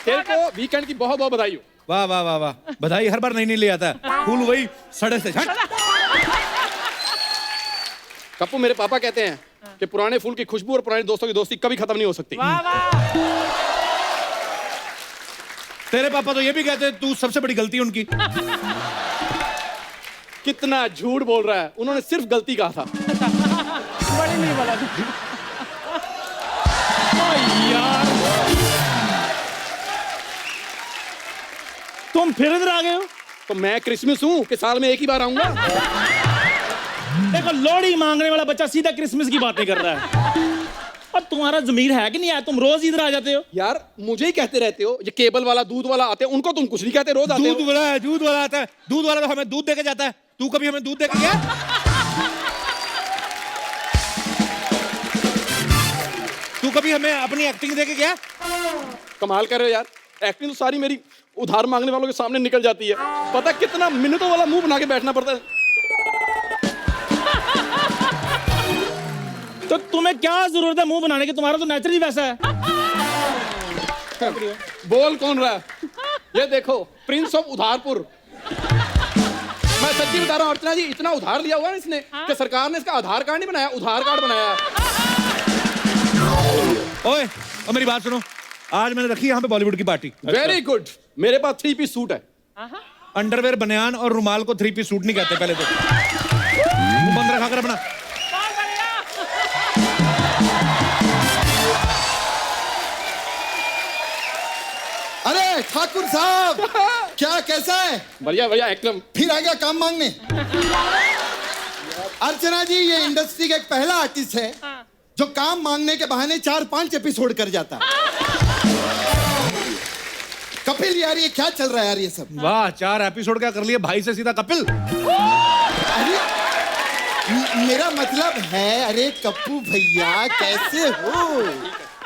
तेरे को वीकेंड की बहुत बहुत बधाई हो। वाह वाह वाह वाह, बधाई हर बार नहीं ले आता फूल वही सड़े से झट। कप्पू मेरे पापा कहते हैं कि पुराने फूल की खुशबू और पुराने दोस्तों की दोस्ती कभी खत्म नहीं हो सकती। तेरे पापा तो ये भी कहते हैं तू सबसे बड़ी गलती है उनकी। कितना झूठ बोल रहा है, उन्होंने सिर्फ गलती कहा था। बड़ी नहीं बोला यार तुम फिर इधर आ गए हो। तो मैं क्रिसमस हूँ कि साल में एक ही बार आऊंगा। देखो लोहड़ी मांगने वाला बच्चा सीधा क्रिसमस की बातें कर रहा है। और तुम्हारा जमीर है कि नहीं है? तुम रोज इधर आ जाते हो। यार मुझे ही कहते रहते हो, ये केबल वाला दूध वाला आते हैं, उनको तुम कुछ नहीं कहते, रोज आते हो। दूध वाला आता है, दूध वाला तो हमें दूध देके जाता है। तू कभी हमें दूध देके गया? तू कभी हमें अपनी एक्टिंग देके गया? कमाल कर रहे हो यार, एक्टिंग तो सारी मेरी उधार मांगने वालों के सामने निकल जाती है। पता कितना मिनटों वाला मुंह बना के बैठना पड़ता है। तो तुम्हें क्या जरूरत है मुंह बनाने की? तुम्हारा तो नेचुरली वैसा है। बोल कौन रहा है? ये देखो प्रिंस ऑफ उधारपुर। मैं सच्ची बता रहा हूँ अर्चना जी, इतना उधार लिया हुआ है इसने कि सरकार ने इसका आधार कार्ड नहीं बनाया, उधार कार्ड बनाया है। ओए और मेरी बात सुनो, आज मैंने रखी यहाँ पे बॉलीवुड की पार्टी। Very good. मेरे पास 3 पीस सूट है। अंडरवेयर बनियान और रुमाल को 3 पीस सूट नहीं कहते पहले तो। मुंह बंद रखा कर अपना। अरे ठाकुर साहब, क्या कैसा है? बढ़िया बढ़िया एकदम। फिर आ गया काम मांगने। अर्चना जी ये इंडस्ट्री का एक पहला आर्टिस्ट है जो काम मांगने के बहाने 4-5 एपिसोड कर जाता। कपिल यार ये क्या चल रहा है यार ये सब? वाह 4 एपिसोड क्या कर लिए भाई से सीधा कपिल। अरे मेरा मतलब है, अरे कप्पू भैया कैसे हो?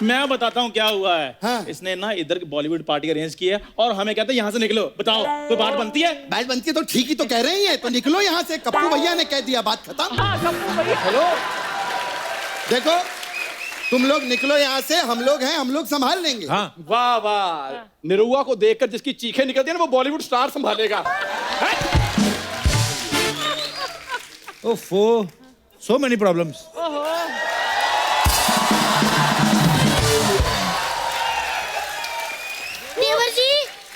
मैं बताता हूँ क्या हुआ है। हाँ। इसने ना इधर की बॉलीवुड पार्टी अरेंज की है और हमें कहते हैं यहाँ से निकलो। बताओ कोई बात बनती है? बात बनती है तो ठीक ही तो कह रहे हैं, तो निकलो यहाँ से। कप्पू भैया ने कह दिया, बात खत्म। हेलो देखो तुम लोग निकलो यहाँ से, हम लोग हैं, हम लोग संभाल लेंगे। हाँ वाह वाह, निरुआ को देखकर जिसकी चीखें निकलती है ना वो बॉलीवुड स्टार संभालेगा। ओफो, सो मेनी प्रॉब्लम्स। देवर जी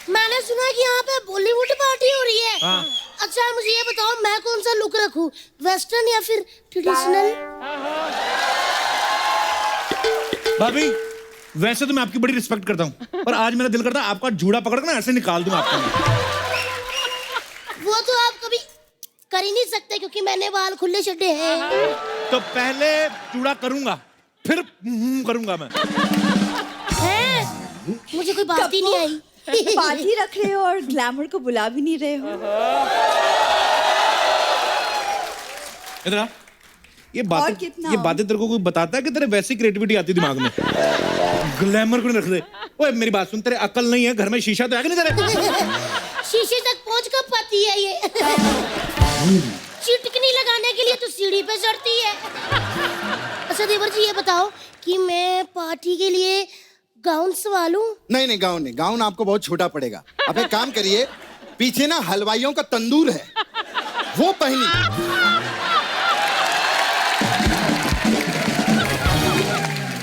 मैंने सुना कि यहाँ पे बॉलीवुड पार्टी हो रही है। हाँ। अच्छा मुझे ये बताओ मैं कौन सा लुक रखूं, वेस्टर्न या फिर ट्रेडिशनल? भाभी वैसे तो मैं आपकी बड़ी रिस्पेक्ट करता हूँ, पर आज मेरा दिल करता है आपका जूड़ा पकड़ के ना ऐसे निकाल दूं आपको। वो तो आप कभी कर ही नहीं सकते क्योंकि मैंने बाल खुले छड्डे हैं। तो पहले जूड़ा करूंगा फिर करूंगा मैं। हैं? मुझे कोई बात ही नहीं आई। पार्टी रख रहे हो और ग्लैमर को बुला भी नहीं रहे हो। इधर आ। ये और बातें कितना? ये बातें तेरे को कोई बताता है कि तेरे वैसी क्रिएटिविटी आती दिमाग में? ग्लैमर को नहीं रख दे। ओए मेरी बात सुन, तेरे अकल नहीं है, घर में शीशा तो है कि नहीं तेरे? शीशे तक पहुंच कब पाती है ये? चिटकनी लगाने के लिए तो सीढ़ी पे चढ़ती है। अच्छा देवर जी ये बताओ कि मैं पार्टी के लिए गाउन सवालूं? नहीं नहीं गाउन नहीं, गाउन आपको बहुत छोटा पड़ेगा। आप एक काम करिए, पीछे ना हलवाइयों का तंदूर है वो पहनी।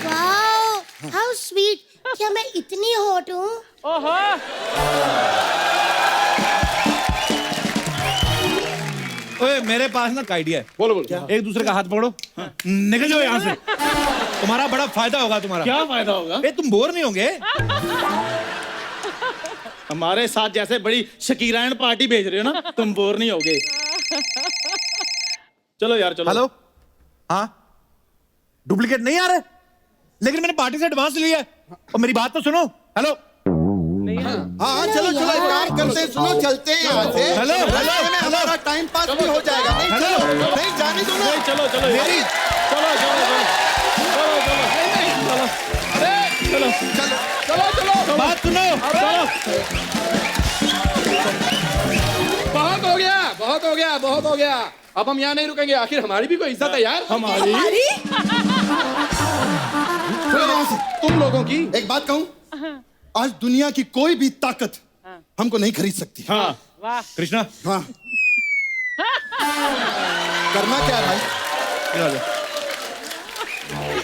Wow how sweet. क्या मैं इतनी हॉट हूँ? ओए मेरे पास ना एक आइडिया है। बोलो बोलो। एक दूसरे का हाथ पकड़ो, निकल जाओ यहाँ से। तुम्हारा बड़ा फायदा होगा तुम्हारा। क्या फायदा होगा? ए तुम बोर नहीं होंगे? हमारे साथ जैसे बड़ी शकीरायन पार्टी भेज रहे हो ना, तुम बोर नहीं होगे। चलो यार चलो। हेलो, हाँ डुप्लीकेट नहीं आ रहे, लेकिन मैंने पार्टी से एडवांस लिया है। और मेरी बात तो सुनो। हेलो हाँ चलो चलो एक काम करते हैं, सुनो चलते हैं यहाँ से। हेलो, हेलो, रास्ते में हमारा टाइम पास भी हो जाएगा। नहीं हेलो। चलो, नहीं जाने दो ना। चलो चलो यार। मेरी चलो चलो चलो चलो चलो चलो बात सुनो। बहुत हो गया बहुत हो गया बहुत हो गया, अब हम यहाँ नहीं रुकेंगे। आखिर हमारी भी कोई इज्जत है यार। हमारी चलो यहाँ से। तुम लोगों की। एक बात कहूँ, आज दुनिया की कोई भी ताकत हमको नहीं खरीद सकती। हाँ कृष्णा हाँ करना क्या है भाई? क्या हाल है?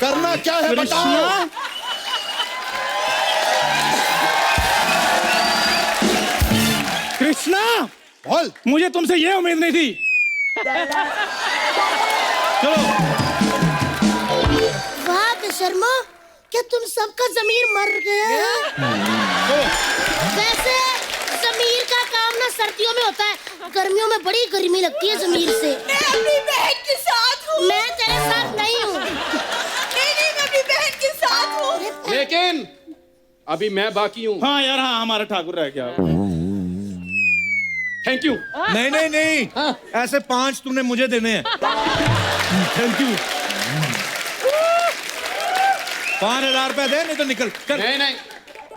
करना क्या है बताओ? कृष्णा बोल। मुझे तुमसे ये उम्मीद नहीं थी। चलो वाह बेशर्मो, क्या तुम सबका जमीर मर गया है? वैसे जमीर का काम ना सर्दियों में होता है, गर्मियों में बड़ी गर्मी लगती है जमीर से। मैं अपनी बहन के साथ हूँ। मैं तेरे साथ नहीं हूँ। नहीं, मैं अपनी बहन के साथ हूँ। लेकिन अभी मैं बाकी हूँ। हाँ यार, हाँ हमारा ठाकुर रह गया। Thank you. नहीं नहीं नहीं, ऐसे 5 तुमने मुझे देने हैं। Thank you. 5,000 रुपए दे, नहीं तो निकल कर। नहीं नहीं,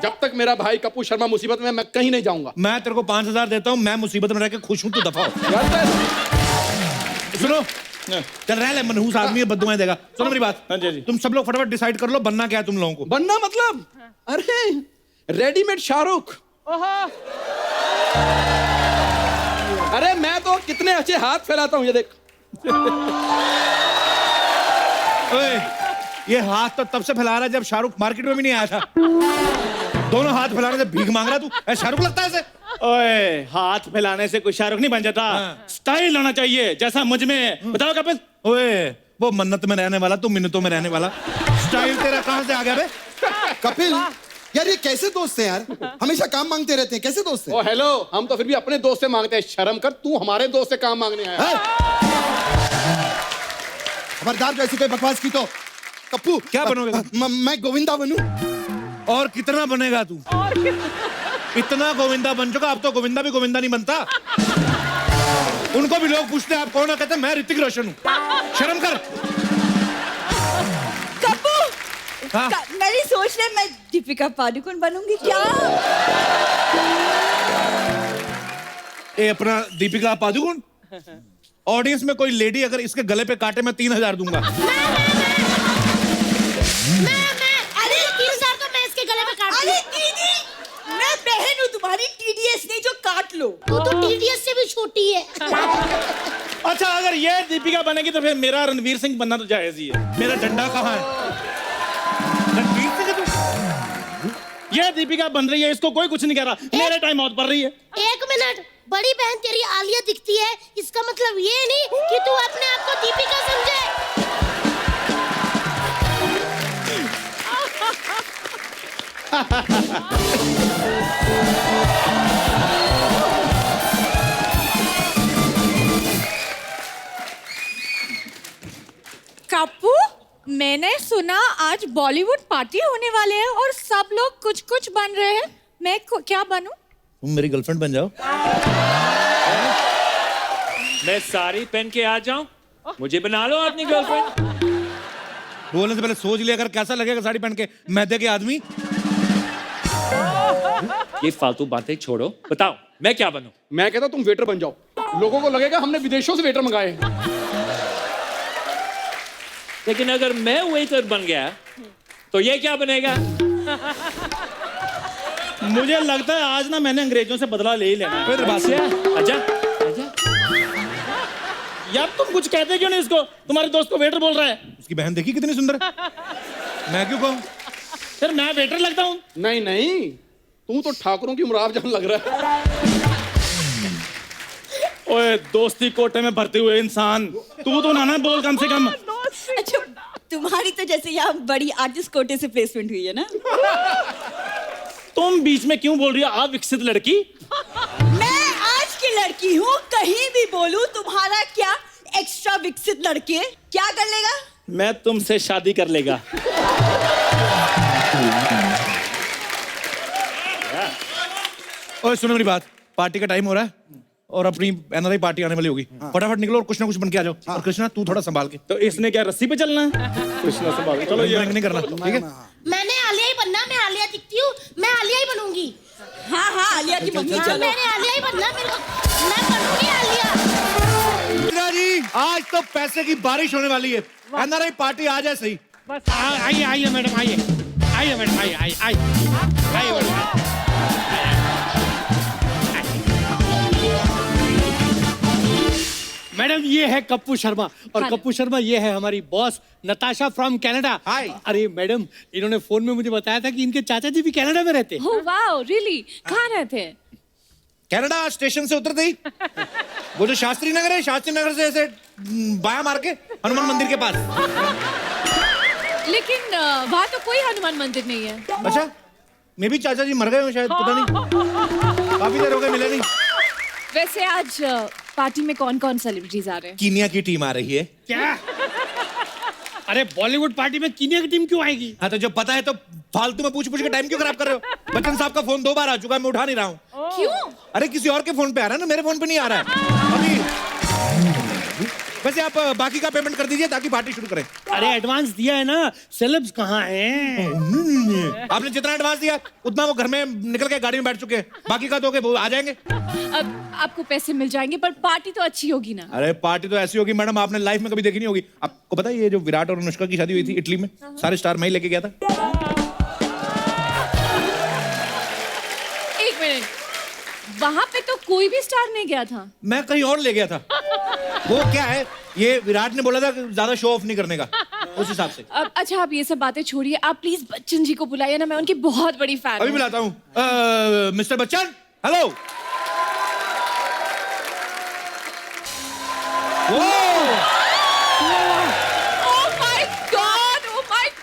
जब तक मेरा भाई कपूर शर्मा मुसीबत में, मैं कहीं नहीं जाऊंगा। मैं तेरे को 5,000 देता हूँ, मैं मुसीबत में रह के खुश हूँ, तू दफा हो। सुनो, चल रहा है, मनहूस आदमी है, बद्दुआएं देगा। सुनो मेरी बात। हाँ जी। तुम सब लोग फटाफट डिसाइड कर लो बनना क्या है तुम लोगों को। बनना मतलब, अरे रेडीमेड शाहरुख। अरे मैं तो कितने अच्छे हाथ फैलाता हूँ, ये देख। ओए, ये हाथ तो तब से फैला रहा है जब शाहरुख मार्केट में भी नहीं आया था। दोनों हाथ फैलाने से भीख मांग रहा तू। शाहरुख लगता है ऐसे? ओए, हाथ फैलाने से कोई शाहरुख नहीं बन जाता। स्टाइल होना चाहिए जैसा मुझ में। बताओ कपिल। ओए, वो मन्नत में रहने वाला, तू मिन्नतों में रहने वाला। स्टाइल तेरा कहां से आ गया बे? कपिल यार, ये कैसे दोस्त हैं यार? हमेशा काम मांगते रहते हैं, कैसे दोस्त हैं? ओ हेलो, हम तो फिर भी अपने दोस्त से मांगते हैं। शर्म कर, तू हमारे दोस्त से काम मांगने आया। हैं? खबरदार जो ऐसी कोई बकवास की तो। कप्पू क्या बनोगे? मैं गोविंदा बनूं? और कितना बनेगा तू? इतना गोविंदा बन चुका, अब तो गोविंदा भी गोविंदा नहीं बनता। उनको भी लोग पूछते हैं आप कौन हो, कहते हैं मैं ऋतिक रोशन हूँ। शर्म कर। कप्पू, हाँ? मेरी सोच रहे मैं दीपिका पादुकोण बनूंगी क्या? ये अपना दीपिका पादुकोण। ऑडियंस में कोई लेडी अगर इसके गले पे काटे, मैं 3,000 दूंगा। अरे 3,000 तो मैं इसके गले में काट अरे दीदी, मैं बहन हूँ तुम्हारी, TDS नहीं जो काट लो। तू तो TDS से भी छोटी है। अच्छा, अगर ये दीपिका बनेगी तो फिर मेरा रणवीर सिंह बनना तो जायज ही है। मेरा डंडा कहाँ है? रणवीर सिंह है तू? ये दीपिका बन रही है, इसको कोई कुछ नहीं कह रहा। मेरे टाइम मौत पड़ रही है। 1 मिनट, बड़ी बहन तेरी आलिया दिखती है, इसका मतलब ये नहीं कि तू अपने आप को दीपिका समझे। कप्पू, मैंने सुना आज बॉलीवुड पार्टी होने वाले हैं और सब लोग कुछ कुछ बन रहे हैं। मैं क्या बनूं? तुम मेरी गर्लफ्रेंड बन जाओ। मैं साड़ी पहन के आ जाऊं, मुझे बना लो अपनी गर्लफ्रेंड। बोलने से पहले सोच लिया अगर कैसा लगेगा साड़ी पहन के मैदे के आदमी। ये फालतू बातें छोड़ो, बताओ मैं क्या बनूं? मैं कहता हूं तुम वेटर बन जाओ, लोगों को लगेगा हमने विदेशों से वेटर मंगाए। लेकिन अगर मैं वेटर बन गया तो ये क्या बनेगा? मुझे लगता है आज ना मैंने अंग्रेजों से बदला ले ही लेना है। फिर बात है। आजा आजा। यार तुम कुछ कहते क्यों नहीं इसको? तुम्हारे दोस्त को वेटर बोल रहा है। उसकी बहन देखी कितनी सुंदर है। मैं क्यों कहूँ? फिर मैं वेटर लगता हूँ? नहीं नहीं, तू तो ठाकुरों की मुराद जान लग रहा है। ओए, दोस्ती कोटे में भरते हुए इंसान, तू तो ना बोल कम से कम। अच्छा, तुम्हारी तो जैसे यहाँ बड़ी आर्टिस्ट कोटे से प्लेसमेंट हुई है ना। तुम बीच में क्यों बोल रही हो अविकसित लड़की? मैं आज की लड़की हूँ, कहीं भी बोलूं तुम्हारा क्या एक्स्ट्रा विकसित लड़के क्या कर लेगा? मैं तुमसे शादी कर लेगा। ओए सुनो मेरी बात, पार्टी का टाइम हो रहा है और अपनी NRI पार्टी आने वाली होगी। फटाफट निकलो और कुछ ना कुछ बन के आ जाओ। और कृष्णा तू थोड़ा संभाल के। तो इसने क्या रस्सी पे चलना है? कुछ ना संभाल। चलो ये नहीं करना, ठीक है? मैंने आलिया ही बनना, मैं आलिया दिखती हूँ, मैं आलिया ही बनूंगी। हाँ हाँ, आलिया की मम्मी हाँ, चलो। मैंने आलिया ही बनना, मैं बनूंगी आलिया। मीरा जी, आज तो पैसे की बारिश होने वाली है। NRI पार्टी आ जाए सही। आइए आइए मैडम, आइए आइए मैडम, आइए आइए आइए मैडम। मैडम ये है कप्पू शर्मा और कप्पू शर्मा ये है हमारी बॉस नताशा फ्रॉम कनाडा। हाय। अरे मैडम इन्होंने फोन में मुझे बताया था कि इनके चाचा जी भी कनाडा में रहते हैं। Oh wow, really? कहाँ रहते हैं? कनाडा स्टेशन से उतरते ही वो जो शास्त्री नगर है, शास्त्री नगर से ऐसे बायां मार के हनुमान मंदिर के पास। लेकिन वहाँ तो कोई हनुमान मंदिर नहीं है। अच्छा, मैं भी चाचा जी मर गए हो शायद, पता नहीं, काफी देर हो गए मिले नहीं। वैसे आज पार्टी में कौन कौन सेलिब्रिटीज आ रहे हैं? कीनिया की टीम आ रही है। क्या? अरे बॉलीवुड पार्टी में कीनिया की टीम क्यों आएगी? हाँ तो जब पता है तो फालतू में पूछ पूछ के टाइम क्यों खराब कर रहे हो? बच्चन साहब का फोन 2 बार आ चुका है, मैं उठा नहीं रहा हूँ। क्यों? अरे किसी और के फोन पे आ रहा है ना, मेरे फोन पे नहीं आ रहा है अभी। वैसे आप बाकी का पेमेंट कर दीजिए ताकि पार्टी शुरू करें। अरे एडवांस दिया है ना, सेलेब्स कहाँ हैं? आपने जितना एडवांस दिया उतना वो घर में निकल के गाड़ी में बैठ चुके हैं, बाकी का दोगे वो आ जाएंगे। अब आपको पैसे मिल जाएंगे पर पार्टी तो अच्छी होगी ना? अरे पार्टी तो ऐसी होगी मैडम, आपने लाइफ में कभी देखी नहीं होगी। आपको पता है ये जो विराट और अनुष्का की शादी हुई थी इटली में, सारे स्टार मैं ही लेके गया था। एक मिनट, वहाँ पे तो कोई भी स्टार नहीं गया था। मैं कहीं और ले गया था। वो क्या है, ये विराट ने बोला था कि ज्यादा शो ऑफ नहीं करने का, उस हिसाब से। अच्छा आप ये सब बातें छोड़िए, आप प्लीज बच्चन जी को बुलाइए ना, मैं उनकी बहुत बड़ी फैन अभी हूँ। बुलाता हूँ। Mister Bachchan, hello. Oh my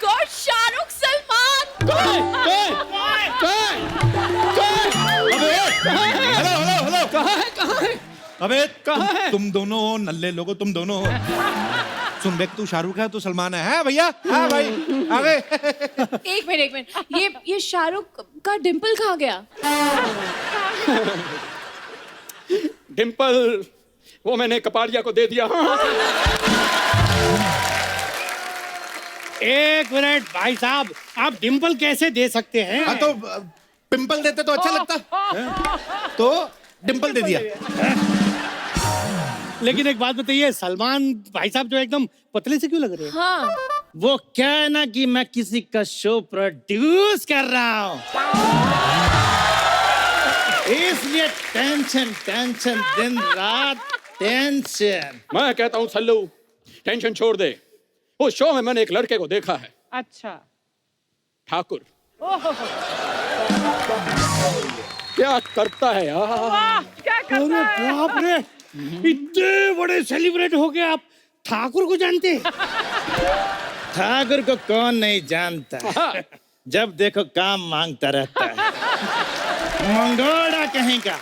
God, Shahrukh Salman. अबे तुम दोनों हो नल्ले लोगो, तुम दोनों हो। सुन बेक, तू शाहरुख है तो सलमान है भैया? हाँ भाई आगे। एक मिनट, ये शाहरुख का डिंपल कहाँ गया? डिम्पल वो मैंने कपाड़िया को दे दिया। एक मिनट भाई साहब, आप डिंपल कैसे दे सकते हैं? हाँ तो पिंपल देते तो अच्छा लगता, तो डिंपल दे दिया। लेकिन एक बात बताइए, सलमान भाई साहब जो एकदम पतले से क्यों लग रहे हैं? हाँ, वो क्या है ना कि मैं किसी का शो प्रोड्यूस कर रहा हूँ, इसलिए टेंशन टेंशन, दिन रात टेंशन। मैं कहता हूँ सल्लू टेंशन छोड़ दे। उस शो में मैंने एक लड़के को देखा है। अच्छा। ठाकुर क्या करता है यार? वाह, क्या करता है? अरे बाप रे, इतने बड़े सेलिब्रेट हो गए, आप ठाकुर को जानते हैं? ठाकुर को कौन नहीं जानता, जब देखो काम मांगता रहता है, मंगोड़ा कहीं का।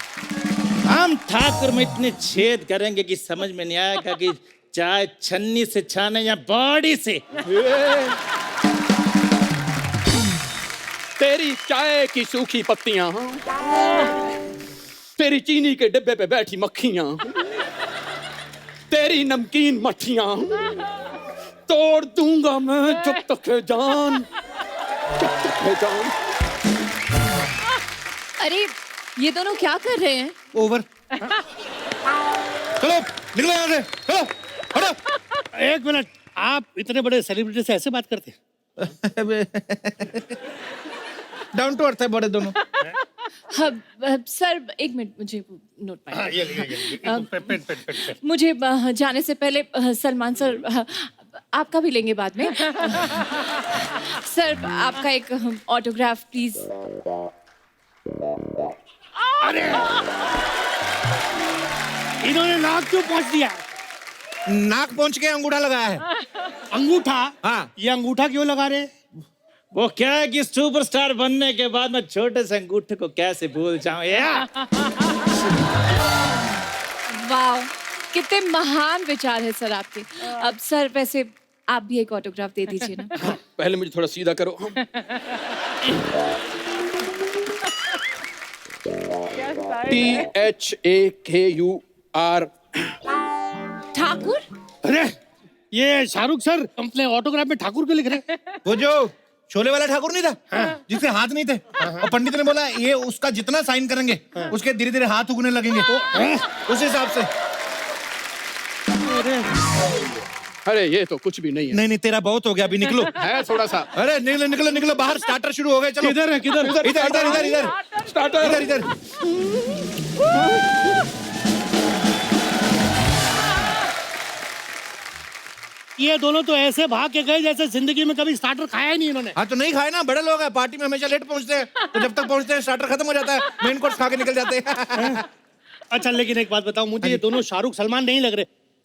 हम ठाकुर में इतने छेद करेंगे कि समझ में नहीं आएगा कि चाय छन्नी से छाने या बॉडी से। तेरी चाय की सूखी पत्तियां, तेरी चीनी के डिब्बे पे बैठी मक्खियां, तेरी नमकीन मट्ठियां तोड़ दूंगा मैं जब तक है जान, जब तक है जान। अरे ये दोनों क्या कर रहे हैं? ओवर। चलो निकलो यहाँ से, चलो हटो। एक मिनट, आप इतने बड़े सेलिब्रिटी से ऐसे बात करते हैं? डाउन टू अर्थ है बड़े दोनों। सर एक मिनट, मुझे नोट पाइए। मुझे जाने से पहले सलमान सर, आपका भी लेंगे बाद में। सर आपका एक ऑटोग्राफ प्लीज। अरे इन्होंने नाक क्यों पहुंच दिया? नाक पहुंच के अंगूठा लगाया है। अंगूठा? हाँ। ये अंगूठा क्यों लगा रहे? वो क्या है कि सुपरस्टार बनने के बाद मैं छोटे से अंगूठे को कैसे भूल जाऊं यार। वाह, कितने महान विचार है सर आपके। अब सर वैसे आप भी एक ऑटोग्राफ दे दीजिए ना। पहले मुझे थोड़ा सीधा करो। THAKUR। ठाकुर? अरे ये शाहरुख सर अपने ऑटोग्राफ में ठाकुर क्यों लिख रहे हैं? वो जो शोले वाला ठाकुर नहीं था, जिसके हाथ नहीं थे, और पंडित ने बोला ये उसका जितना साइन करेंगे उसके धीरे धीरे हाथ उगने लगेंगे, उस हिसाब से। अरे ये तो कुछ भी नहीं है। नहीं नहीं, तेरा बहुत हो गया, अभी निकलो। है थोड़ा सा। अरे निकलो निकलो निकलो बाहर, स्टार्टर शुरू हो गए। चलो किधर है किधर? इधर इधर इधर इधर स्टार्टर। इधर इधर। ये दोनों तो ऐसे भाग के गए जैसे जिंदगी में कभी स्टार्टर खाया ही नहीं इन्होंने। हाँ तो नहीं खाए ना, बड़े लोग हैं, पार्टी में हमेशा लेट पहुंचते हैं, तो जब तक पहुंचते हैं स्टार्टर खत्म हो जाता है, मेन कोर्स खा के निकल जाते हैं। अच्छा लेकिन एक बात बताओ मुझे, ये दोनों शाहरुख सलमान नहीं लग रहे।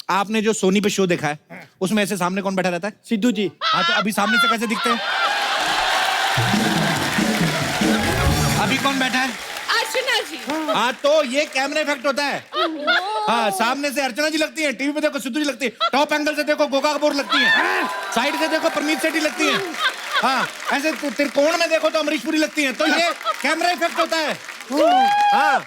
आपने जो सोनी पे शो देखा है, उसमें ऐसे सामने कौन बैठा रहता है? सिद्धू जी। हाँ तो अभी सामने से कैसे दिखते हैं? अभी कौन बैठा है? अर्चना जी। हाँ तो ये कैमरा इफेक्ट होता है। हाँ, सामने से अर्चना जी लगती है, टीवी पे देखो सिद्धू जी लगती है, टॉप एंगल से देखो गोगा कपूर लगती है, साइड से देखो परनीत सेठी लगती है, हाँ ऐसे त्रिकोण में देखो तो अमरीश पुरी लगती है। तो ये कैमरा इफेक्ट होता है। हाँ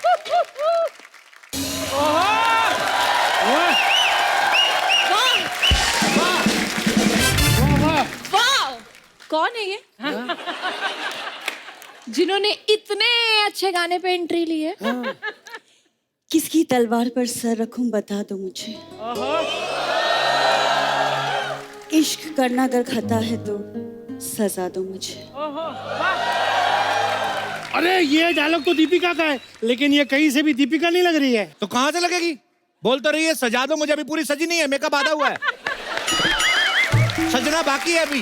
वाह, कौन है ये जिन्होंने इतने अच्छे गाने पे एंट्री ली है? किसकी तलवार पर सर रखूं बता दो मुझे। इश्क करना अगर खता है तो सजा दो मुझे। अरे ये डायलॉग तो दीपिका का है, लेकिन ये कहीं से भी दीपिका नहीं लग रही है। तो कहाँ से लगेगी? बोल तो रही है सजा दो मुझे, अभी पूरी सजी नहीं है, मेकअप आधा हुआ है, सजना बाकी है अभी।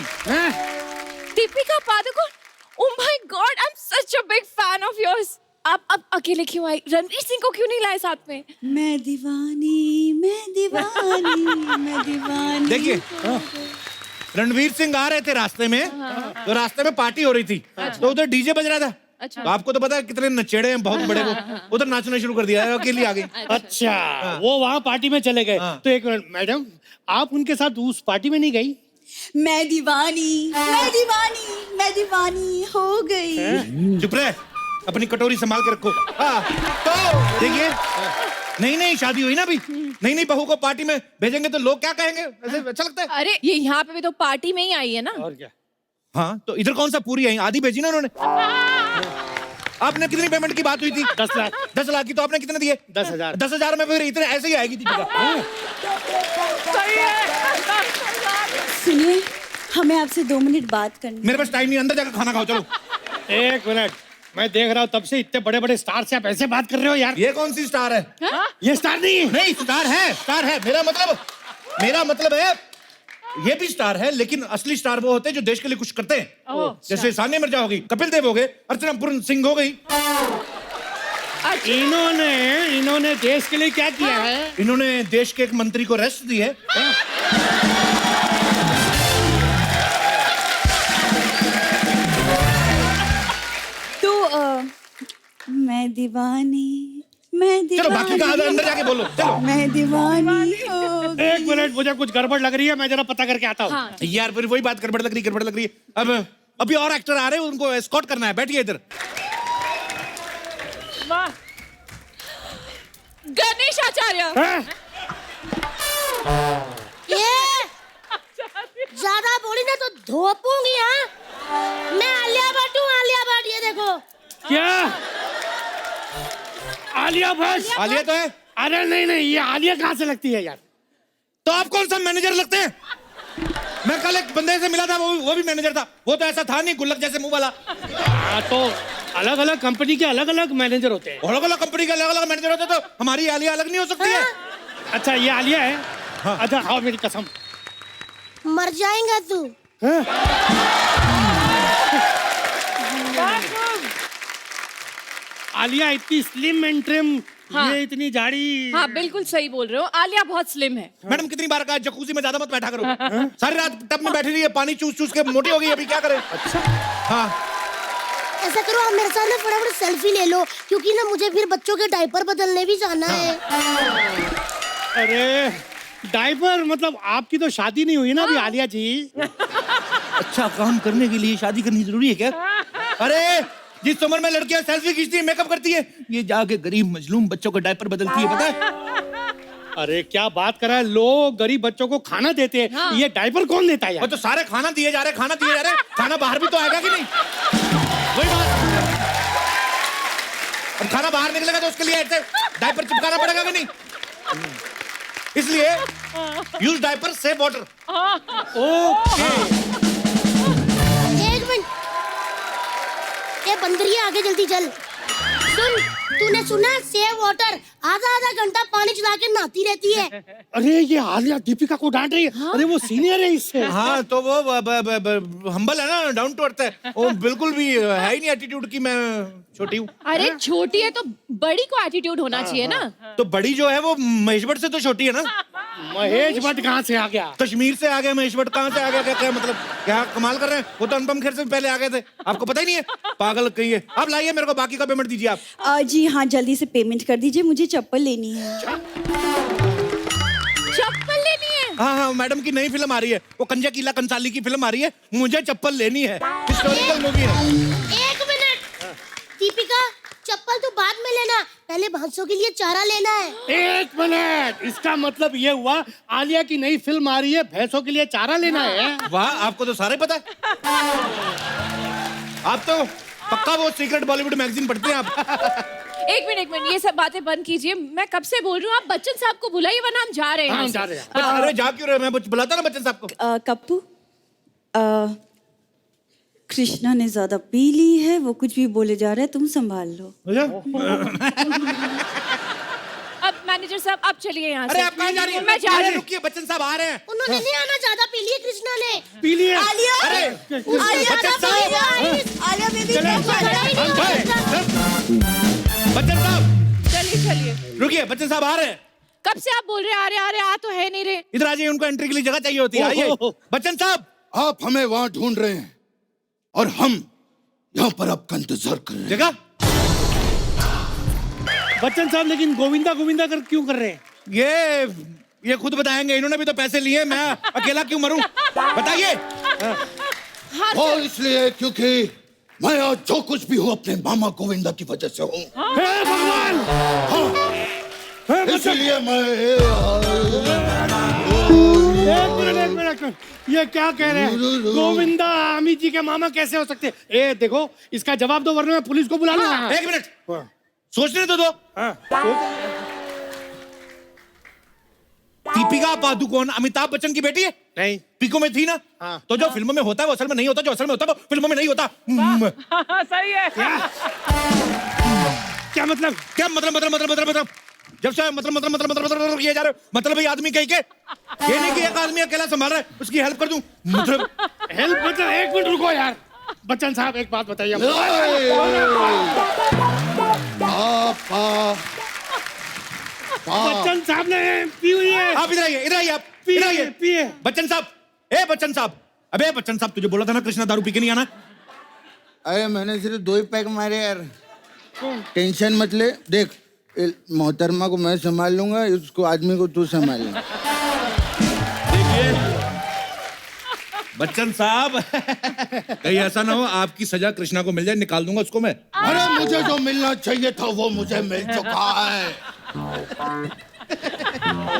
Deepika Padukone, oh my God, I am such a big fan of yours. आप अब अकेले क्यों आई? रणवीर सिंह को क्यों नहीं लाए साथ में? मैं दीवानी मैं दीवानी मैं दीवानी। देखिए रणवीर सिंह आ रहे थे रास्ते में, तो रास्ते में पार्टी हो रही थी, तो उधर डीजे बज रहा था। अच्छा। तो आपको तो पता है कितने नचेड़े हैं बहुत बड़े, वो उधर नाचना शुरू कर दिया, अकेली आ गई। अच्छा वो वहाँ पार्टी में चले गए। तो एक मिनट मैडम, आप उनके साथ उस पार्टी में नहीं गई? मैं दीवानी मैं दीवानी हो गई। चुप रहे, अपनी कटोरी संभाल के रखो। हाँ तो देखिए, नहीं नहीं शादी हुई ना अभी, नहीं नहीं बहू को पार्टी में भेजेंगे तो लोग क्या कहेंगे? ऐसे अच्छा लगता है? अरे ये यहाँ पे भी तो पार्टी में ही आई है ना। और क्या? हाँ तो इधर कौन सा पूरी आई, आधी भेजी ना उन्होंने। आपने कितनी पेमेंट की बात हुई थी? 10 लाख। 10 लाख की, तो आपने कितने दिए? 10,000। 10,000 में फिर इतने ऐसे ही आएगी दीपिका। सुनिए, हमें आपसे 2 मिनट बात करनी। मेरे पास टाइम नहीं, अंदर जाकर खाना खाओ चलो। एक मिनट, मैं देख रहा हूँ तब से इतने बड़े बड़े स्टार से आप ऐसे बात कर रहे हो यार। ये कौन सी स्टार है? ये स्टार नहीं है। नहीं स्टार है, स्टार है। मेरा मतलब है ये भी स्टार है, लेकिन असली स्टार वो होते हैं जो देश के लिए कुछ करते हैं। जैसे सानिया मिर्जा हो गई, कपिल देव हो गए, अर्चना पूर्ण सिंह हो गई। इन्होंने देश के लिए क्या किया है? इन्होंने देश के एक मंत्री को रेस्ट दी है। तो मैं दीवानी चलो बाकी का अंदर जाके बोलो चलो। मैं दीवानी हो गई। एक मिनट, मुझे कुछ गड़बड़ लग रही है, मैं जरा पता करके आता हूँ। हाँ। यार फिर वही बात गड़बड़ लग रही है। अब अभी और एक्टर आ रहे हैं, उनको एस्कॉर्ट करना है, बैठिए इधर। गणेश आचार्य। ये ज्यादा बोली ना तो धोपूंगी। हाँ मैं आलिया भट्ट हूँ, आलिया भट्ट। ये देखो। क्या आलिया भट्ट? आलिया तो है। अरे नहीं नहीं, ये आलिया कहाँ से लगती है यार? तो आप कौन सा मैनेजर लगते हैं? मैं कल एक बंदे से मिला था, वो भी मैनेजर था, वो तो ऐसा था नहीं, गुल्लक जैसे मुंह वाला। तो अलग अलग कंपनी के अलग अलग मैनेजर होते हैं। अलग अलग कंपनी के अलग अलग मैनेजर होते, तो हमारी आलिया अलग नहीं हो सकती है? अच्छा ये आलिया है। हाँ। अच्छा हाँ, मेरी कसम। मर जाएगा तू। आलिया इतनी स्लिम एंड ट्रिम, हाँ। ये इतनी जाड़ी। हाँ बिल्कुल सही बोल रहे हो, आलिया बहुत स्लिम है। मैडम कितनी बार कहा जकूजी में ज्यादा मत बैठा करो। सारी रात टब में बैठी रही है, पानी चूस चूस के मोटी हो गई, अभी क्या करें? अच्छा हाँ ऐसा करो, आप मेरे साथ ना फटाफट सेल्फी ले लो, क्योंकि ना मुझे फिर बच्चों के डायपर बदलने भी जाना है। अरे डायपर मतलब आपकी तो शादी नहीं हुई ना अभी आलिया जी। अच्छा काम करने के लिए शादी करनी जरूरी है क्या? अरे जिस उम्र में लड़कियां सेल्फी खींचती है, मेकअप करती है, ये जाके गरीब मजलूम बच्चों को डायपर बदलती है, पता है? अरे क्या बात कर रहा है, लोग गरीब बच्चों को खाना देते हैं। हाँ। ये डायपर कौन देता है यार? वो तो सारे खाना दिए जा रहे, खाना बाहर भी तो आएगा कि नहीं? वही बात। अब खाना बाहर निकलेगा तो उसके लिए ऐसे डायपर चिपकाना पड़ेगा कि नहीं? इसलिए यूज डायपर सेव वाटर। एक मिनट, ये बंदरी आगे जल्दी चल। सुन, तूने सुना सेव वाटर आधा आधा घंटा पानी चला के नहाती रहती है। अरे ये आलिया दीपिका को डांट रही है। अरे वो सीनियर है इससे। हाँ तो वो हम्बल है ना, डाउन टू अर्थ है। वो बिल्कुल भी है ही नहीं एटीट्यूड की मैं छोटी हूँ। अरे छोटी है तो बड़ी को एटीट्यूड होना चाहिए ना। तो बड़ी जो है वो महेश भट्ट से तो छोटी है ना। महेश भट्ट कहाँ से आ गया? कश्मीर से आ गया महेश भट्ट, कहाँ से आ गया? क्या मतलब क्या कमाल कर रहे हैं? वो तो अनुपम खेर से भी पहले आ गए थे, आपको पता ही नहीं है? पागल कहिए। आप लाइए मेरे को बाकी का पेमेंट दीजिए आप। जी हाँ, जल्दी से पेमेंट कर दीजिए, मुझे चप्पल लेनी है। चप्पल लेनी है? हाँ हाँ, मैडम की नई फिल्म आ रही है, वो कंजा कीला कंसाली की फिल्म आ रही है, मुझे चप्पल लेनी है। हिस्टोरिकल मूवी है। एक मिनट, दीपिका चप्पल तो बाद में लेना, पहले भैंसों के लिए चारा लेना है। एक मिनट, इसका मतलब ये हुआ आलिया की नई फिल्म आ रही है, भैंसों के लिए चारा लेना है। वाह, आपको तो सारा ही पता है। आप तो पक्का वो सीक्रेट बॉलीवुड मैगजीन पढ़ते हैं आप। एक मिनट ये सब बातें बंद कीजिए। मैं कब से बोल रही हूँ, आप बच्चन साहब को बुलाइए वरना हम जा रहे हैं। हम जा रहे हैं। अरे जा क्यों रहे? मैं बुलाता ना बच्चन साहब को। कप्पू, कृष्णा ने ज्यादा पी ली है, वो कुछ भी बोले जा रहे हैं, तुम संभाल लो। अब मैनेजर साहब आप चलिए यहाँ से। अरे आप कहाँ जा रही हैं? मैं जा रही हूँ। रुकिए, बच्चन साहब आ रहे हैं। उन्होंने नहीं आना, ज्यादा पी लिए कृष्णा ने। पी लिए? आलिया, अरे आलिया बच्चन साहब, आलिया बेबी, बच्चन साहब चलिए। रुकिए, बच्चन साहब आ रहे हैं। कब से आप बोल रहे हैं आ रहे आ तो है नहीं रहे। इधर आ जाइए, उनको एंट्री के लिए जगह चाहिए होती है। आइए बच्चन साहब। आप हमें वहां ढूंढ रहे हैं और हम यहाँ पर आपका इंतजार कर रहे हैं। जगह बच्चन साहब, लेकिन गोविंदा गोविंदा कर क्यों कर रहे हैं? ये खुद बताएंगे, इन्होंने भी तो पैसे लिए, मैं अकेला क्यों मरूं? बताइए। वो इसलिए क्योंकि मैं आज जो कुछ भी हूँ अपने मामा गोविंदा की वजह से हूँ। हे भगवान! इसलिए मैं एक मिनट, ये क्या कह रहे हैं? गोविंदा अमित जी के मामा कैसे हो सकते हैं? ए देखो, इसका जवाब दो वरना मैं पुलिस को बुला लूंगा। एक मिनट सोचने तो दो। दीपिका पादुकोण अमिताभ बच्चन की बेटी है? नहीं। पिको में थी ना? तो जो फिल्मों में होता है वो असल में नहीं होता, जो असल में होता है वो फिल्मों में नहीं होता। सही है। क्या मतलब? क्या मतलब जब से मतलब ये जा रहे हो, मतलब ये आदमी कहीं के, ये नहीं कि एक आदमी अकेला संभाल रहा है, उसकी हेल्प कर दूं, मतलब हेल्प मतलब? एक मिनट रुको यार। बच्चन साहब एक बात बताइए। बच्चन साहब ने पी हुई है। आप इधर आइए आप पिए। बच्चन साहब, अबे बच्चन साहब, तुझे बोला था ना कृष्णा दारू पी के नहीं आना। अरे मैंने सिर्फ 2 ही पैक मारे यार, टेंशन मत ले। देख, मोहतरमा को मैं संभाल लूंगा, उसको आदमी को तू संभाल ले। बच्चन साहब, कहीं ऐसा ना हो आपकी सजा कृष्णा को मिल जाए, निकाल दूंगा उसको मैं। अरे मुझे जो मिलना चाहिए था वो मुझे मिल चुका है।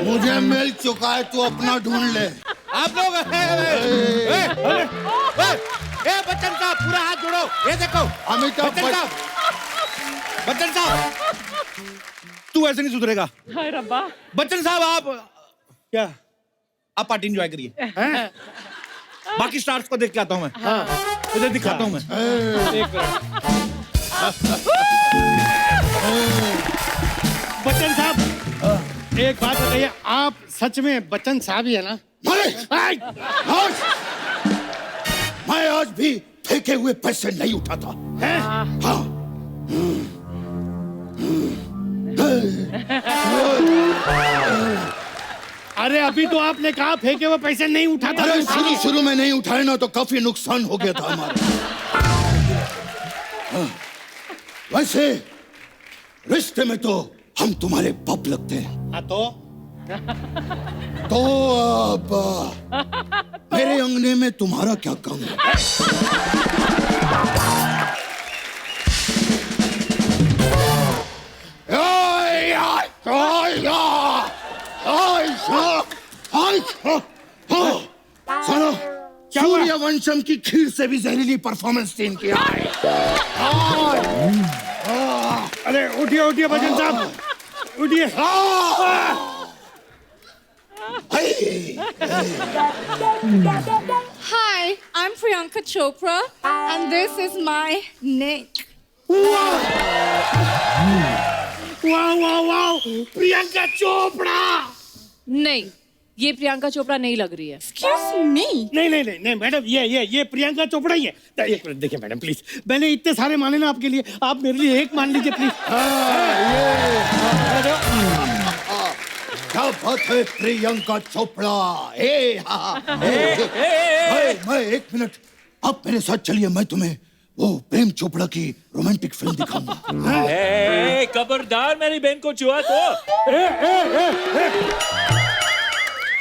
मुझे मिल चुका है, तू अपना ढूंढ ले। आप लोग बच्चन साहब पूरा हाथ जोड़ो, ये देखो अमिताभ बच्चन साहब, तू ऐसे नहीं सुधरेगा। बच्चन साहब आप क्या? आप पार्टी एंजॉय करिए, बाकी स्टार्स को देख के आता हूँ मैं। उधर दिखाता हूँ मैं। बच्चन साहब एक बात बताइए, आप सच में बच्चन साहब ही है ना? मैं आज भी फेंके हुए पैसे नहीं उठाता। हाँ। अरे अभी तो आपने कहा फेंके हुए पैसे नहीं उठाता। अरे शुरू में नहीं उठाए ना तो काफी नुकसान हो गया था हमारा। वैसे रिश्ते में तो हम तुम्हारे बाप लगते हैं। तो अब मेरे अंगने में तुम्हारा क्या काम है? सुनो, सूर्यवंशम की खीर से भी जहरीली परफॉर्मेंस थी इनकी। अरे उठिए बच्चन साहब, उठिए। Hi, I'm Priyanka Chopra, and this is my neck. वाह वाह वाह, प्रियंका चोपड़ा। नहीं, ये प्रियंका चोपड़ा नहीं लग रही है। Excuse me. नहीं नहीं नहीं नहीं मैडम, ये प्रियंका चोपड़ा ही है। एक मिनट देखिए मैडम प्लीज, मैंने इतने सारे माने ना आपके लिए, आप मेरे लिए एक मान लीजिए प्लीज। क्या बात है प्रियंका चोपड़ा। मैं एक मिनट, आप मेरे साथ चलिए, मैं तुम्हें वो प्रेम चोपड़ा की रोमांटिक फिल्म दिखाऊंगा। खबरदार मेरी बहन को छुआ तो।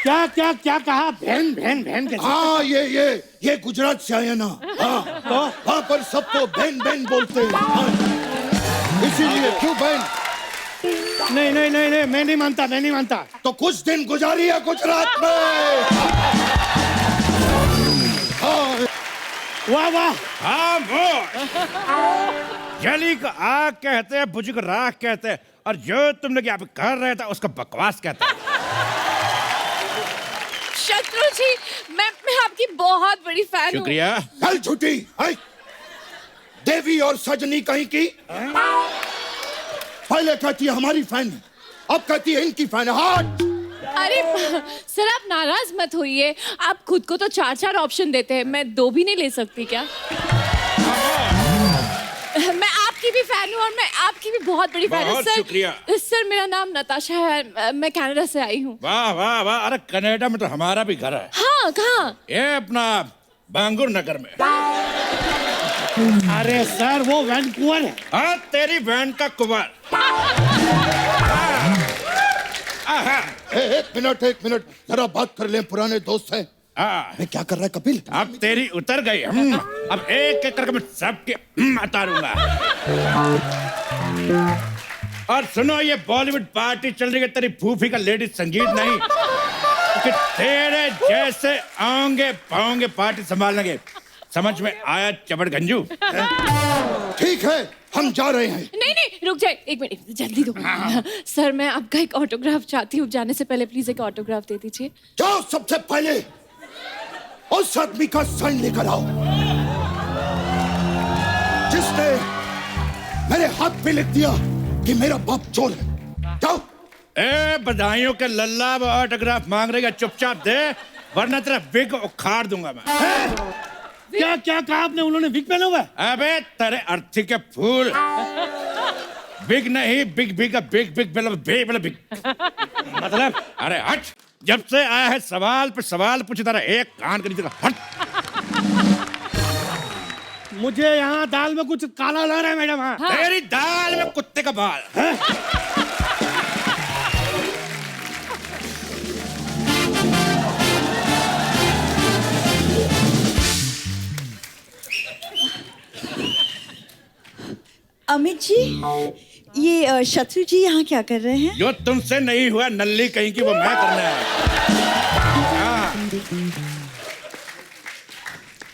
क्या क्या क्या कहा? बहन बहन बहन कैसे? हाँ, ये गुजरात से आया ना। हाँ, तो वहाँ पर सबको बहन बहन बोलते हैं। हाँ, इसीलिए क्यों बहन? नहीं नहीं नहीं नहीं, मैं नहीं मानता। तो कुछ दिन गुजारिए गुजरात में। वाह वाह। जली को आग कहते हैं, बुझ को राख कहते हैं, और जो तुमने यहाँ पे कर रहे थे उसको बकवास कहते हैं। शत्रु जी, मैं आपकी बहुत बड़ी फैन हूँ। शुक्रिया। कल छुट्टी देवी और सजनी कहीं की। पहले कहती है हमारी फैन, अब कहती है इनकी फैन। हाथ। अरे सर, आप नाराज मत होइए, आप खुद को तो 4 ऑप्शन देते हैं, मैं 2 भी नहीं ले सकती क्या? मैं आपकी भी फैन हूँ और मैं आपकी भी बहुत बड़ी फैन हूँ बहुत सर। शुक्रिया। सर, मेरा नाम नताशा है, मैं कनाडा से आई हूँ। वाह वाह वाह, अरे कनाडा में तो हमारा भी घर है। हाँ, कहाँ? ये अपना बांगुर नगर में। अरे सर, वो वैंकूवर है। हाँ, तेरी बहन का कुंवर। एक मिनट, जरा बात कर लें, पुराने दोस्त हैं। मैं क्या कर रहा है कपिल? अब तेरी उतर गई। अब एक एक करके मैं सबके उतारूंगा। और सुनो, ये बॉलीवुड पार्टी चल रही है तेरी फूफी का लेडीज संगीत नहीं, कि तेरे जैसे आएंगे पाओगे पार्टी संभालने। समझ में आया चबड़गंजू? ठीक है, हम जा रहे हैं। नहीं, रुक जाए, 1 मिनट, जल्दी दो। सर, मैं आपका एक ऑटोग्राफ चाहती हूँ, जाने से पहले प्लीज एक ऑटोग्राफ दे दीजिए। जाओ, सबसे पहले उस आदमी का साइन लेकर आओ जिसने मेरे हाथ पे लिख दिया कि मेरा बाप चोर है। जाओ। बधाइयों के लल्ला, वो ऑटोग्राफ मांग रही है, चुपचाप दे, वरना तेरा विग उखाड़ दूंगा मैं। क्या क्या कहा आपने? उन्होंने विग पहना हुआ है? अबे तेरे अर्थी के फूल, बिग नहीं, बिग बिग बिग मतलब। अरे हट, जब से आया है सवाल पे सवाल पूछता रहा, एक कान कर दीजिएगा। हट। मुझे यहाँ दाल में कुछ काला लग रहा है मैडम। हाँ, तेरी दाल में कुत्ते का बाल। अमित जी, ये शत्रु जी यहाँ क्या कर रहे हैं? जो तुमसे नहीं हुआ नल्ली कहीं की, वो मैं करने आया।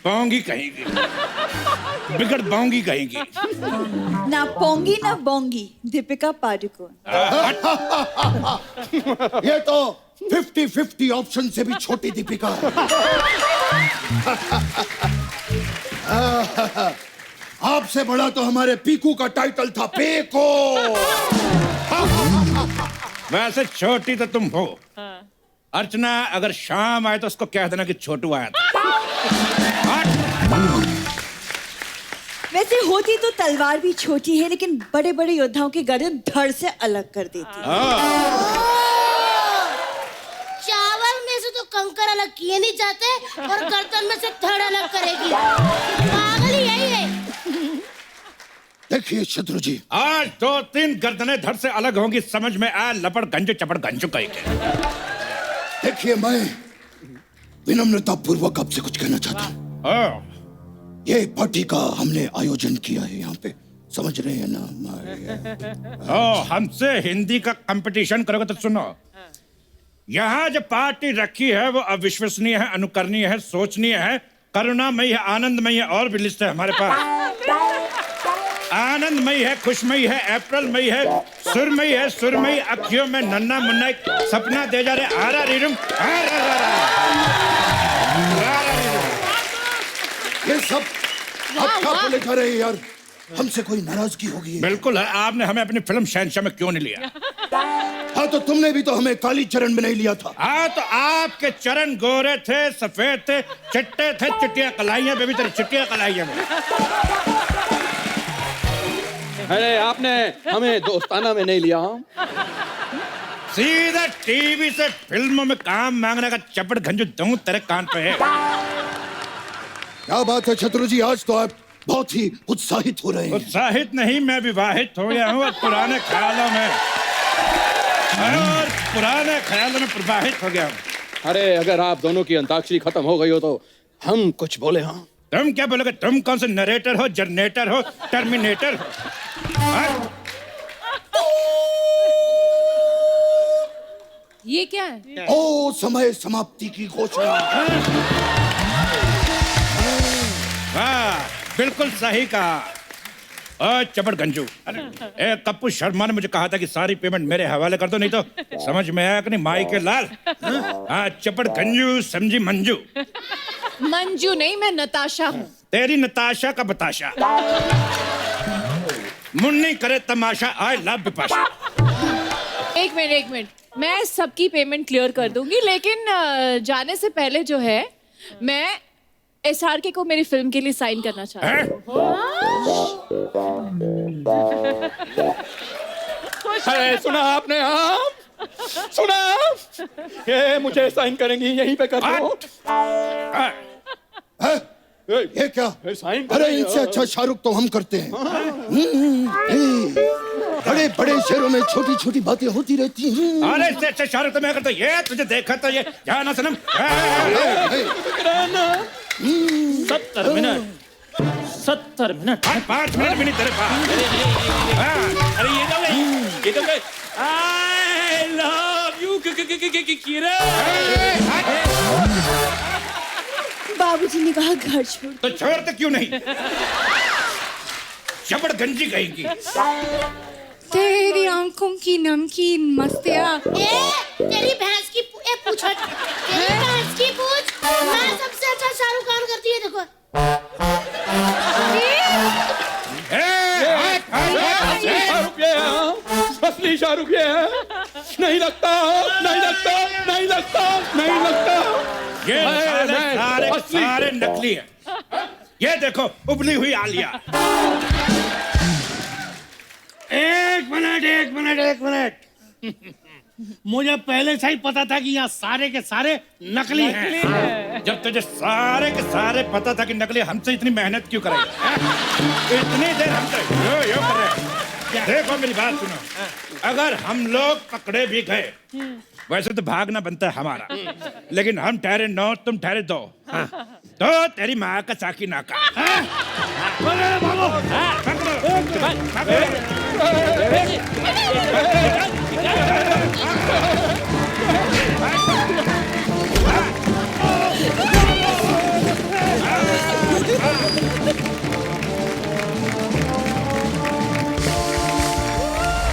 बाऊंगी कहीं की, बिगड़ बाऊंगी कहीं की। ना पोंगी ना बोंगी, दीपिका पादुकोण। ये तो 50-50 ऑप्शन से भी छोटी दीपिका है। आपसे बड़ा तो हमारे पीकू का टाइटल था, पेको। वैसे छोटी तो तुम हो। अर्चना अगर शाम आए तो उसको कह देना कि छोटू आया था। वैसे होती तो तलवार भी छोटी है, लेकिन बड़े बड़े योद्धाओं की गर्दन धड़ से अलग कर देती है। चावल में से तो कंकर अलग किए नहीं जाते और गर्दन में से धड़ अलग करेगी। पागल ही यही है। देखिए शत्रु जी, आज 2-3 गर्दनें धड़ से अलग होंगी, समझ में आया? लपड़ गंज चपड़ गंजू कहीं के। देखिए, मैं विनम्रता पूर्वक आपसे कुछ कहना चाहता हूँ। ये पार्टी का हमने आयोजन किया है यहाँ पे, समझ रहे हैं ना? हमसे हिंदी का कंपटीशन करोगे तो सुनो, यहाँ जो पार्टी रखी है वो अविश्वसनीय है, अनुकरणीय है, सोचनीय है, करुणामयी है, आनंदमयी है, और भी लिस्ट है हमारे पास। आनंदमयी है, खुशमयी है, अप्रैलमयी है, सुरमयी है, सुरमयी अखियों में नन्ना मुन्ना एक सपना दे जा रहे आरा रीरुम ये सब आप क्या बोले जा रहे हैं यार? हमसे कोई नाराजगी होगी? बिल्कुल है। आपने हमें अपनी फिल्म शहंशाह में क्यों नहीं लिया? हाँ तो तुमने भी तो हमें काली चरण में नहीं लिया था। हाँ तो आपके चरण गोरे थे, सफेद थे, चिट्टे थे, चिट्टियां कलाइयां बेबी तेरी चिट्टियां कलाइयां में। अरे आपने हमें दोस्ताना में नहीं लिया। सीधा टीवी से फिल्मों में काम मांगने का चपड़ घंजू दूं तेरे कान पे है। क्या बात है शत्रु जी, आज तो आप बहुत ही उत्साहित हो रहे हैं। उत्साहित नहीं, मैं विवाहित हो गया हूँ पुराने ख्यालों में, और पुराने ख्यालों में प्रवाहित हो गया हूँ। अरे अगर आप दोनों की अंताक्षरी खत्म हो गई हो तो हम कुछ बोले। हाँ तुम क्या बोलोगे? तुम कौन से नरेटर हो, जनरेटर हो, टर्मिनेटर हो? हाँ? ये क्या है? ओ समय समाप्ति की घोषणा। वाह बिल्कुल सही कहा। चपड़ गंजू, ए कप्पू शर्मा ने मुझे कहा था कि सारी पेमेंट मेरे हवाले कर दो, नहीं तो समझ में आया कि नहीं माई के लाल। हाँ चपड़ गंजू समझी मंजू। मंजू नहीं, मैं नताशा हूँ। तेरी नताशा का बताशा, मुन्नी करे तमाशा, आई लव बिपाशा। एक मिनट, मैं सबकी पेमेंट क्लियर कर दूंगी, लेकिन जाने से पहले जो है मैं SRK को मेरी फिल्म के लिए साइन करना चाहती हूँ। अरे सुना आपने? हाँ सुना? ये मुझे साइन करेंगी, यहीं पे कर दो। ये क्या? साइन अरे इनसे अच्छा शाहरुख तो हम करते हैं। बड़े बड़े शहरों में छोटी छोटी बातें होती रहती हैं। अरे इससे अच्छा शाहरुख तो मैं करता। ये तुझे देखा तो ये जाना सनम। 70 मिनट 5 मिनट भी नहीं तेरे पास। अरे ये तो गए आई लव यू किरे। बाबूजी ने कहा घर छोड़। तो छोड़ते क्यों नहीं? चपड़ गंजी कहेगी। तेरी आंखों की नमकीन मस्तियाँ। तेरी भैंस की पूछो, तेरी भैंस की पूछ। मैं सबसे अच्छा शाहरुख खान करती है, देखो। शाहरुख ये है, असली शाहरुख ये है। नहीं लगता, नहीं लगता, नहीं लगता, नहीं लगता। ये सारे नकली है। ये देखो उबली हुई आलिया। एक मिनट। मुझे पहले से ही पता था कि यहाँ सारे के सारे नकली हैं। जब तुझे सारे के सारे पता था कि नकली, हमसे इतनी मेहनत क्यों कराई? इतनी देर हमसे यो कर रहे। देखो मेरी बात सुनो, अगर हम लोग पकड़े भी गए, वैसे तो भागना बनता है हमारा, लेकिन हम ठहरे 9 तुम ठहरे 2, तो तेरी माँ का साकी नाका। भागो।